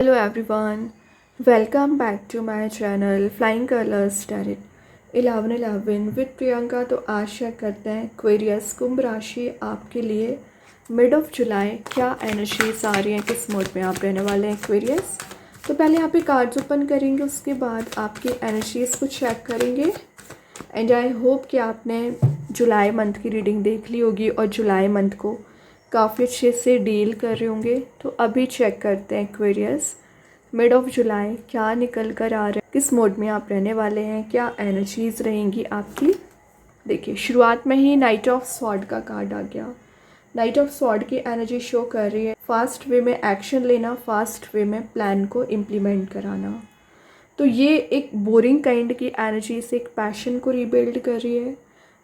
Hello everyone, welcome back to my channel Flying Colors Tarot 1111 with Priyanka. तो आशा करते हैं Aquarius कुंभ राशि आपके लिए मिड ऑफ जुलाई क्या एनर्जीज आ रही हैं, किस मोड में आप रहने वाले हैं एक्वेरियस। तो पहले यहाँ पे कार्ड्स ओपन करेंगे, उसके बाद आपकी एनर्जीज को चेक करेंगे। एंड आई होप कि आपने जुलाई मंथ की रीडिंग देख ली होगी और जुलाई मंथ को काफ़ी अच्छे से डील कर रहे होंगे। तो अभी चेक करते हैं एक्वेरियस मिड ऑफ जुलाई क्या निकल कर आ रहा है, किस मोड में आप रहने वाले हैं, क्या एनर्जीज रहेंगी आपकी। देखिए शुरुआत में ही नाइट ऑफ स्वॉर्ड का कार्ड आ गया। नाइट ऑफ स्वॉर्ड की एनर्जी शो कर रही है फास्ट वे में एक्शन लेना, फास्ट वे में प्लान को इम्प्लीमेंट कराना। तो ये एक बोरिंग काइंड की एनर्जी से एक पैशन को रीबिल्ड कर रही है।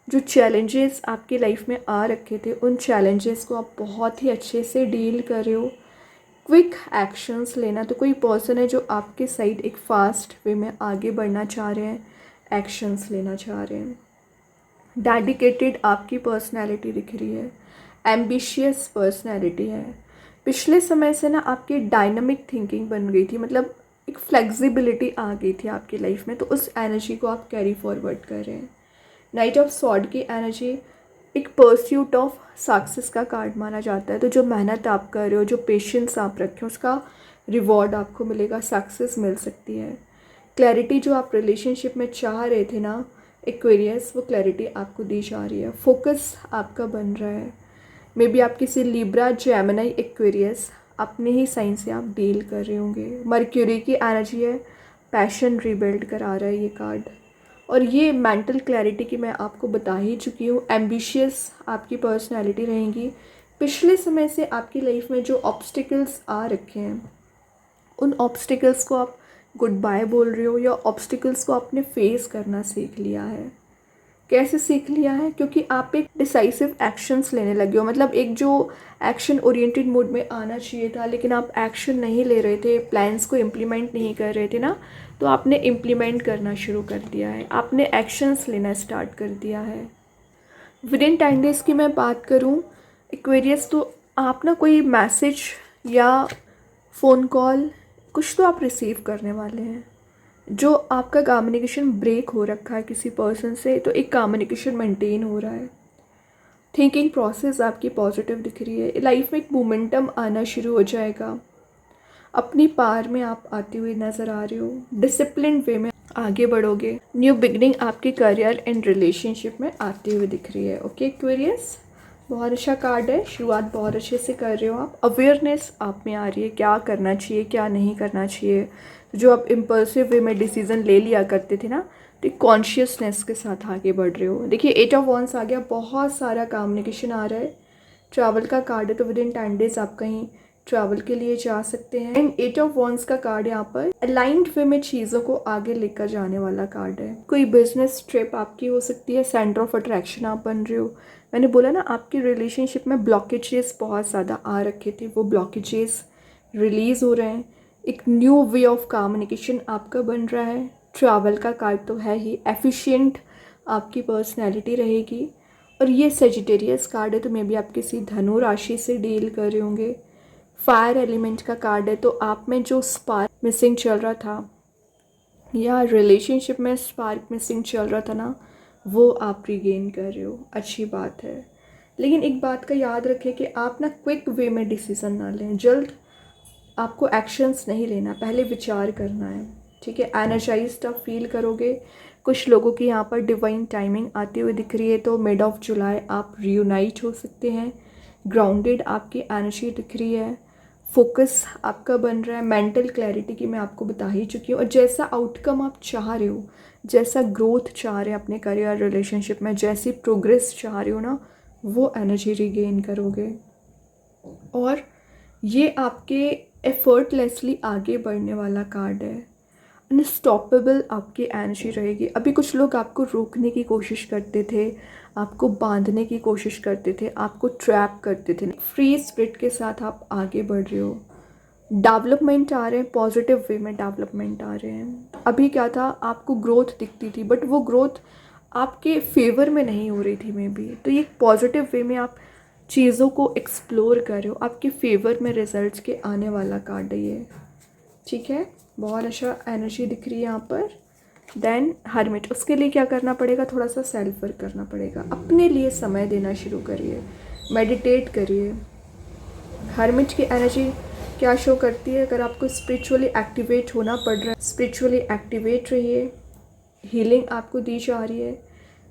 जो चैलेंजेस आपकी लाइफ में आ रखे थे उन चैलेंजेस को आप बहुत ही अच्छे से डील कर रहे हो। क्विक एक्शंस लेना, तो कोई पर्सन है जो आपके साइड एक फास्ट वे में आगे बढ़ना चाह रहे हैं, एक्शंस लेना चाह रहे हैं। डेडिकेटेड आपकी पर्सनैलिटी दिख रही है, एम्बिशियस पर्सनैलिटी है। पिछले समय से ना आपकी डायनामिक थिंकिंग बन गई थी, मतलब एक फ्लेक्सिबिलिटी आ गई थी आपकी लाइफ में, तो उस एनर्जी को आप कैरी फॉरवर्ड कर रहे हैं। नाइट ऑफ सॉर्ड की एनर्जी एक परस्यूट ऑफ सक्सेस का कार्ड माना जाता है। तो जो मेहनत आप कर रहे हो, जो पेशेंस आप रखे हो, उसका रिवॉर्ड आपको मिलेगा, सक्सेस मिल सकती है। क्लैरिटी जो आप रिलेशनशिप में चाह रहे थे ना एक्वेरियस, वो क्लैरिटी आपको दी जा रही है। फोकस आपका बन रहा है। मे बी आप किसी लिब्रा, जेमिनी, एक्वेरियस अपने ही साइन से आप डील कर रहे होंगे। मर्क्यूरी की एनर्जी है, पैशन रीबिल्ड करा रहा है ये कार्ड। और ये मेंटल क्लैरिटी की मैं आपको बता ही चुकी हूँ। एम्बिशियस आपकी पर्सनैलिटी रहेगी। पिछले समय से आपकी लाइफ में जो ऑब्स्टिकल्स आ रखे हैं उन ऑब्स्टिकल्स को आप गुड बाय बोल रहे हो, या ऑब्स्टिकल्स को आपने फेस करना सीख लिया है। कैसे सीख लिया है? क्योंकि आप एक डिसाइसिव एक्शंस लेने लगे हो। मतलब एक जो एक्शन ओरिएंटेड मोड में आना चाहिए था लेकिन आप एक्शन नहीं ले रहे थे, प्लान्स को इम्प्लीमेंट नहीं कर रहे थे ना, तो आपने इम्प्लीमेंट करना शुरू कर दिया है, आपने एक्शंस लेना स्टार्ट कर दिया है। विद इन 10 डेज़ की मैं बात करूँ एक्वेरियस, तो आप ना कोई मैसेज या फ़ोन कॉल कुछ तो आप रिसीव करने वाले हैं। जो आपका कम्युनिकेशन ब्रेक हो रखा है किसी पर्सन से, तो एक कम्युनिकेशन मेंटेन हो रहा है। थिंकिंग प्रोसेस आपकी पॉजिटिव दिख रही है। लाइफ में एक मोमेंटम आना शुरू हो जाएगा। अपनी पार में आप आते हुए नज़र आ रहे हो। डिसिप्लिन वे में आगे बढ़ोगे। न्यू बिगनिंग आपके करियर एंड रिलेशनशिप में आते हुए दिख रही है। ओके एक्वेरियस, बहुत अच्छा कार्ड है। शुरुआत बहुत अच्छे से कर रहे हो आप। अवेयरनेस आप में आ रही है, क्या करना चाहिए क्या नहीं करना चाहिए। जो आप इम्पल्सिव वे में डिसीजन ले लिया करते थे ना, तो कॉन्शियसनेस के साथ आगे बढ़ रहे हो। देखिए 8 ऑफ वॉन्ड्स आ गया, बहुत सारा कम्युनिकेशन आ रहा है। ट्रैवल का कार्ड है, तो विद इन 10 डेज आप कहीं ट्रैवल के लिए जा सकते हैं। एंड 8 ऑफ वॉन्ड्स का कार्ड यहाँ पर अलाइंड वे में चीज़ों को आगे लेकर जाने वाला कार्ड है। कोई बिजनेस ट्रिप आपकी हो सकती है, सेंटर ऑफ अट्रैक्शन आप बन रहे हो। मैंने बोला ना आपकी रिलेशनशिप में ब्लॉकेजेस बहुत ज़्यादा आ रखे थे, वो ब्लॉकेजेस रिलीज़ हो रहे हैं। एक न्यू वे ऑफ कम्युनिकेशन आपका बन रहा है। ट्रैवल का कार्ड तो है ही। एफिशिएंट आपकी पर्सनैलिटी रहेगी। और ये सेजिटेरियस कार्ड है, तो मे बी आप किसी धनु राशि से डील कर रहे होंगे। फायर एलिमेंट का कार्ड है, तो आप में जो स्पार्क मिसिंग चल रहा था या रिलेशनशिप में स्पार्क मिसिंग चल रहा था ना, वो आप रिगेन कर रहे हो। अच्छी बात है। लेकिन एक बात का याद रखें कि आप ना क्विक वे में डिसीजन ना लें। जल्द आपको एक्शंस नहीं लेना, पहले विचार करना है। ठीक है, एनर्जाइज्ड आप फील करोगे। कुछ लोगों की यहाँ पर डिवाइन टाइमिंग आती हुई दिख रही है, तो मिड ऑफ जुलाई आप रियूनाइट हो सकते हैं। ग्राउंडेड आपकी एनर्जी दिख रही है। फोकस आपका बन रहा है। मेंटल क्लैरिटी की मैं आपको बता ही चुकी हूँ। और जैसा आउटकम आप चाह रहे हो, जैसा ग्रोथ चाह रहे हैं अपने करियर रिलेशनशिप में, जैसी प्रोग्रेस चाह रहे हो ना, वो एनर्जी रिगेन करोगे। और ये आपके एफर्टलेसली आगे बढ़ने वाला कार्ड है। अनस्टॉपेबल आपकी एनर्जी रहेगी। अभी कुछ लोग आपको रोकने की कोशिश करते थे, आपको बांधने की कोशिश करते थे, आपको ट्रैप करते थे। फ्री स्पिरिट के साथ आप आगे बढ़ रहे हो। डेवलपमेंट आ रहे हैं, पॉजिटिव वे में डेवलपमेंट आ रहे हैं। अभी क्या था, आपको ग्रोथ दिखती थी बट वो ग्रोथ आपके फेवर में नहीं हो रही थी मे बी। तो ये पॉजिटिव वे में आप चीज़ों को एक्सप्लोर कर रहे हो। आपके फेवर में रिजल्ट्स के आने वाला कार्ड है ये। ठीक है, बहुत अच्छा एनर्जी दिख रही है यहाँ पर। देन हर्मिट, उसके लिए क्या करना पड़ेगा, थोड़ा सा सेल्फ वर्क करना पड़ेगा, अपने लिए समय देना शुरू करिए, मेडिटेट करिए। हर्मिट की एनर्जी क्या शो करती है, अगर आपको स्पिरिचुअली एक्टिवेट होना पड़ रहा है, स्पिरिचुअली एक्टिवेट रहिए, हीलिंग आपको दी जा रही है,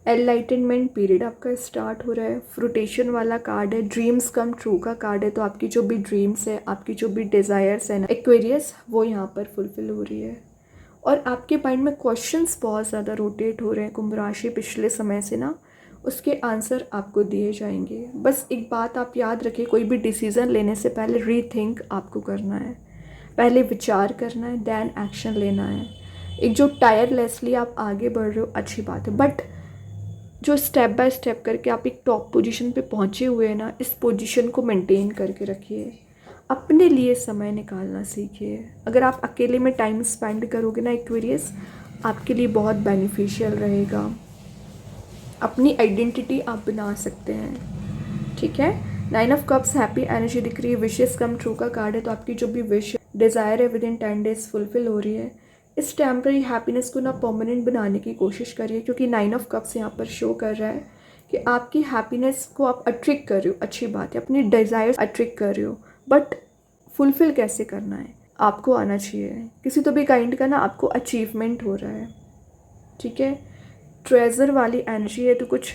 एनलाइटनमेंट पीरियड आपका स्टार्ट हो रहा है। फ्रूटेशन वाला कार्ड है, ड्रीम्स कम ट्रू का कार्ड है, तो आपकी जो भी ड्रीम्स है, आपकी जो भी डिज़ायर्स है ना एक्वेरियस, वो यहाँ पर फुलफिल हो रही है। और आपके माइंड में क्वेश्चंस बहुत ज़्यादा रोटेट हो रहे हैं कुंभ राशि पिछले समय से ना, उसके आंसर आपको दिए जाएंगे। बस एक बात आप याद रखिए, कोई भी डिसीज़न लेने से पहले रीथिंक आपको करना है, पहले विचार करना है, देन एक्शन लेना है। एक जो टायरलेसली आप आगे बढ़ रहे हो अच्छी बात है, बट जो स्टेप बाय स्टेप करके आप एक टॉप पोजीशन पे पहुँचे हुए हैं ना, इस पोजीशन को मेंटेन करके रखिए, अपने लिए समय निकालना सीखिए। अगर आप अकेले में टाइम स्पेंड करोगे ना एक्वेरियस, आपके लिए बहुत बेनिफिशियल रहेगा, अपनी आइडेंटिटी आप बना सकते हैं। ठीक है, 9 ऑफ कप्स हैप्पी एनर्जी दिख रही है, विशेस कम ट्रू का कार्ड है, तो आपकी जो भी विश डिज़ायर है विद इन 10 डेज फुलफिल हो रही है। इस टेम्पररी हैप्पीनेस को ना परमानेंट बनाने की कोशिश करिए, क्योंकि 9 ऑफ कप्स यहाँ पर शो कर रहा है कि आपकी हैप्पीनेस को आप अट्रैक्ट कर रहे हो, अच्छी बात है, अपनी डिज़ायर्स अट्रैक्ट कर रहे हो, बट फुलफिल कैसे करना है आपको आना चाहिए। किसी तो भी काइंड का ना आपको अचीवमेंट हो रहा है। ठीक है, ट्रेजर वाली एनर्जी है, तो कुछ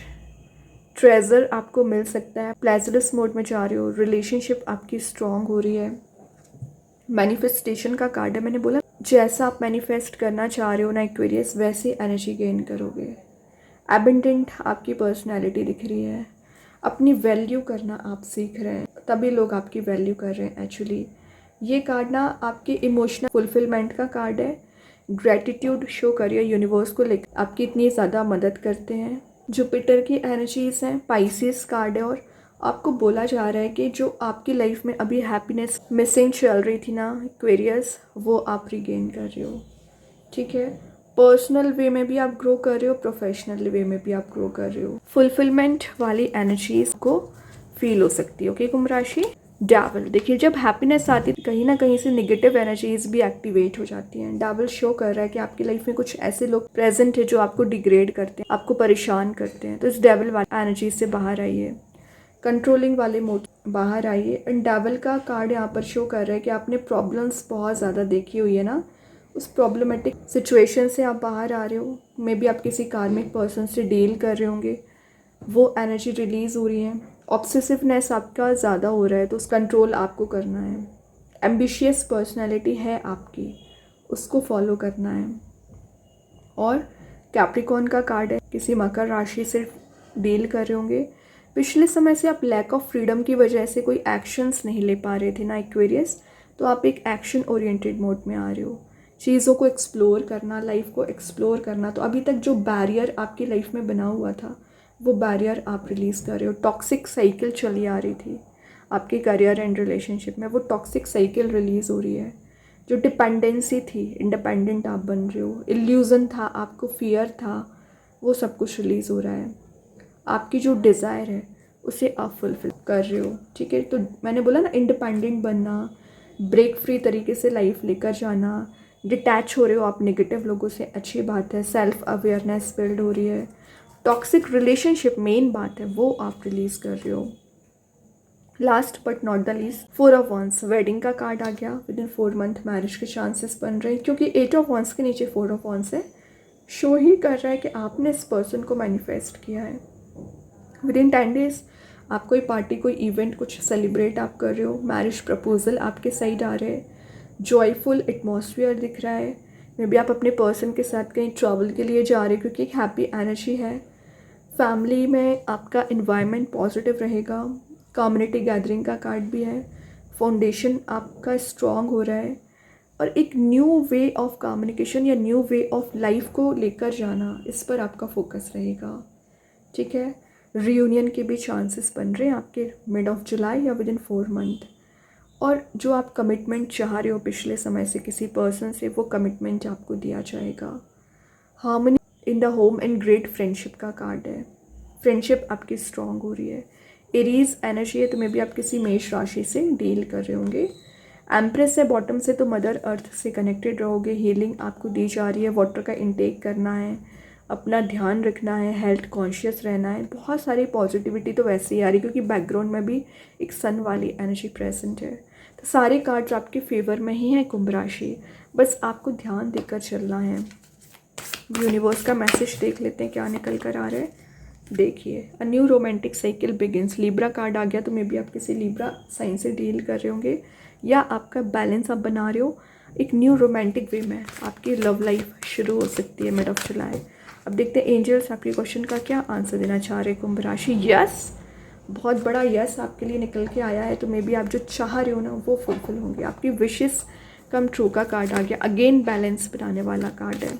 ट्रेजर आपको मिल सकता है, प्लेजरस मोड में जा रहे हो, रिलेशनशिप आपकी स्ट्रांग हो रही है। मैनिफेस्टेशन का कार्ड है, मैंने बोला जैसा आप मैनिफेस्ट करना चाह रहे हो ना एक्वेरियस, वैसे एनर्जी गेन करोगे। एबंडेंट आपकी पर्सनैलिटी दिख रही है, अपनी वैल्यू करना आप सीख रहे हैं, तभी लोग आपकी वैल्यू कर रहे हैं एक्चुअली। ये कार्ड ना आपके इमोशनल फुलफिलमेंट का कार्ड है, ग्रेटिट्यूड शो करिए यूनिवर्स को लेकर, आपकी इतनी ज़्यादा मदद करते हैं। जुपिटर की एनर्जीज हैं, पाइसिस कार्ड है, और आपको बोला जा रहा है कि जो आपकी लाइफ में अभी हैप्पीनेस मिसिंग चल रही थी ना एक्वेरियस, वो आप रिगेन कर रहे हो। ठीक है, पर्सनल वे में भी आप ग्रो कर रहे हो, प्रोफेशनल वे में भी आप ग्रो कर रहे हो। फुलफिलमेंट वाली एनर्जीज को फील हो सकती है। ओके कुंभ राशि, डेविल देखिए, जब हैप्पीनेस आती है कहीं ना कहीं से नेगेटिव एनर्जीज भी एक्टिवेट हो जाती हैं। डेविल शो कर रहा है कि आपकी लाइफ में कुछ ऐसे लोग प्रेजेंट है जो आपको डिग्रेड करते हैं, आपको परेशान करते हैं, तो इस डेविल वाली एनर्जीज से बाहर आइए, कंट्रोलिंग वाले मोड बाहर आइए। एंड डेविल का कार्ड यहाँ पर शो कर रहा है कि आपने प्रॉब्लम्स बहुत ज़्यादा देखी हुई है ना, उस प्रॉब्लमेटिक सिचुएशन से आप बाहर आ रहे हो, मे बी आप किसी कार्मिक पर्सन से डील कर रहे होंगे, वो एनर्जी रिलीज़ हो रही है। ऑब्सेसिवनेस आपका ज़्यादा हो रहा है, तो उस कंट्रोल आपको करना है। एम्बिशियस पर्सनैलिटी है आपकी, उसको फॉलो करना है। और कैप्रिकॉर्न का कार्ड है, किसी मकर राशि से डील कर रहे होंगे, पिछले समय से आप लैक ऑफ फ्रीडम की वजह से कोई एक्शंस नहीं ले पा रहे थे ना एक्वेरियस, तो आप एक एक्शन ओरिएंटेड मोड में आ रहे हो, चीज़ों को एक्सप्लोर करना, लाइफ को एक्सप्लोर करना। तो अभी तक जो बैरियर आपकी लाइफ में बना हुआ था, वो बैरियर आप रिलीज़ कर रहे हो। टॉक्सिक साइकिल चली आ रही थी आपके करियर एंड रिलेशनशिप में, वो टॉक्सिक साइकिल रिलीज़ हो रही है। जो डिपेंडेंसी थी, इंडिपेंडेंट आप बन रहे हो, इल्यूज़न था आपको, फियर था, वो सब कुछ रिलीज़ हो रहा है। आपकी जो डिज़ायर है उसे आप फुलफिल कर रहे हो। ठीक है, तो मैंने बोला ना, इंडिपेंडेंट बनना, ब्रेक फ्री तरीके से लाइफ लेकर जाना, डिटैच हो रहे हो आप नेगेटिव लोगों से, अच्छी बात है। सेल्फ अवेयरनेस बिल्ड हो रही है। टॉक्सिक रिलेशनशिप मेन बात है, वो आप रिलीज़ कर रहे हो। Last but not the least, 4 of wands, wedding का कार्ड आ गया। विद इन 4 मंथ मैरिज के चांसेस बन रहे हैं, क्योंकि 8 ऑफ वंस के नीचे 4 ऑफ वंस है, शो ही कर रहा है कि आपने इस पर्सन को मैनिफेस्ट किया है। विद इन 10 डेज आप कोई पार्टी, कोई इवेंट, कुछ सेलिब्रेट आप कर रहे हो, मैरिज प्रपोजल आपके साइड आ रहे हैं, जॉयफुल एटमॉस्फेयर दिख रहा है। मे बी आप अपने पर्सन के साथ कहीं ट्रैवल के लिए जा रहे हो, क्योंकि एक हैप्पी एनर्जी है। फैमिली में आपका इन्वायरमेंट पॉजिटिव रहेगा। कम्युनिटी गैदरिंग का कार्ड भी है, फाउंडेशन आपका स्ट्रॉन्ग हो रहा है, और एक न्यू वे ऑफ कम्युनिकेशन या न्यू वे ऑफ लाइफ को लेकर जाना, इस पर आपका फोकस रहेगा। ठीक है, रियूनियन के भी चांसेस बन रहे हैं आपके मिड ऑफ जुलाई या विद इन 4 मंथ। और जो आप कमिटमेंट चाह रहे हो पिछले समय से किसी पर्सन से, वो कमिटमेंट आपको दिया जाएगा। Harmony in the home and great friendship का कार्ड है, फ्रेंडशिप आपकी स्ट्रॉन्ग हो रही है। एरीज एनर्जी है, तो मे बी आप किसी मेष राशि से डील कर रहे होंगे। एम्प्रेस है बॉटम से, तो मदर अर्थ से कनेक्टेड रहोगे। हीलिंग आपको दी जा रही है। वाटर का इंटेक करना है, अपना ध्यान रखना है, हेल्थ कॉन्शियस रहना है। बहुत सारी पॉजिटिविटी तो वैसे ही आ रही है क्योंकि बैकग्राउंड में भी एक सन वाली एनर्जी प्रेजेंट है। तो सारे कार्ड्स आपके फेवर में ही हैं कुंभ राशि, बस आपको ध्यान देकर चलना है। यूनिवर्स का मैसेज देख लेते हैं क्या निकल कर आ रहा है। देखिए, a new romantic cycle begins. Libra card आ गया, तो मे बी आप किसी लिब्रा साइन से डील कर रहे होंगे या आपका बैलेंस आप बना रहे हो। एक न्यू रोमांटिक वे में आपकी लव लाइफ शुरू हो सकती है मिड ऑफ जुलाई। अब देखते हैं एंजल्स आपके क्वेश्चन का क्या आंसर देना चाह रहे हैं कुंभ राशि। यस, बहुत बड़ा यस आपके लिए निकल के आया है। तो मे बी आप जो चाह रहे हो ना वो फुलफिल होंगे। आपकी विशेस कम ट्रू का कार्ड आ गया। अगेन बैलेंस बनाने वाला कार्ड है।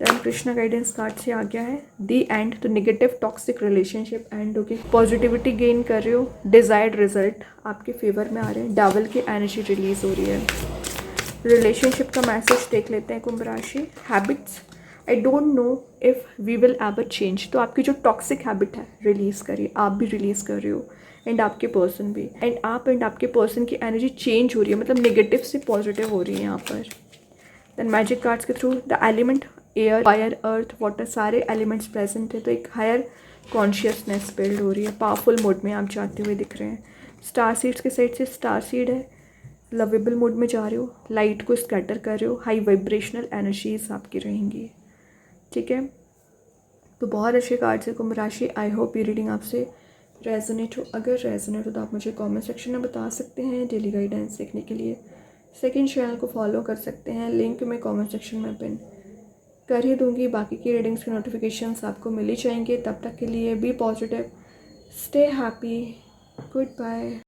राम कृष्णा गाइडेंस कार्ड से आ गया है दी एंड। तो नेगेटिव टॉक्सिक रिलेशनशिप एंड होगी। पॉजिटिविटी गेन कर रहे हो। डिजायर्ड रिजल्ट आपके फेवर में आ रहे हैं। डाबल की एनर्जी रिलीज हो रही है। रिलेशनशिप का मैसेज देख लेते हैं कुंभ राशि। Habits, I don't know if we will ever change. तो आपकी जो टॉक्सिक हैबिट है रिलीज़ करिए। आप भी रिलीज़ कर रहे हो एंड आपके पर्सन भी। एंड आप एंड आपके पर्सन की एनर्जी चेंज हो रही है, मतलब नेगेटिव से पॉजिटिव हो रही है यहाँ पर। देन मैजिक कार्ड्स के through the element air, fire, earth, water, सारे एलिमेंट्स प्रेजेंट है। तो एक हायर कॉन्शियसनेस बिल्ड हो रही है। पावरफुल मोड में आप जाते हुए दिख रहे हैं। स्टार सीड्स के साइड से स्टार सीड है। लवेबल मोड में जा रहे हो। लाइट को स्कैटर कर रहे हो। हाई वाइब्रेशनल एनर्जीज आपकी रहेंगी। ठीक है, तो बहुत अच्छे कार्ड्स है कुंभ राशि। आई होप ये रीडिंग आपसे रेजोनेट हो। अगर रेजोनेट हो तो आप मुझे कमेंट सेक्शन में बता सकते हैं। डेली गाइडेंस देखने के लिए सेकंड चैनल को फॉलो कर सकते हैं। लिंक मैं कमेंट सेक्शन में पिन कर ही दूंगी। बाकी की रीडिंग्स के नोटिफिकेशंस आपको मिल ही जाएंगे। तब तक के लिए be positive, stay happy, good bye.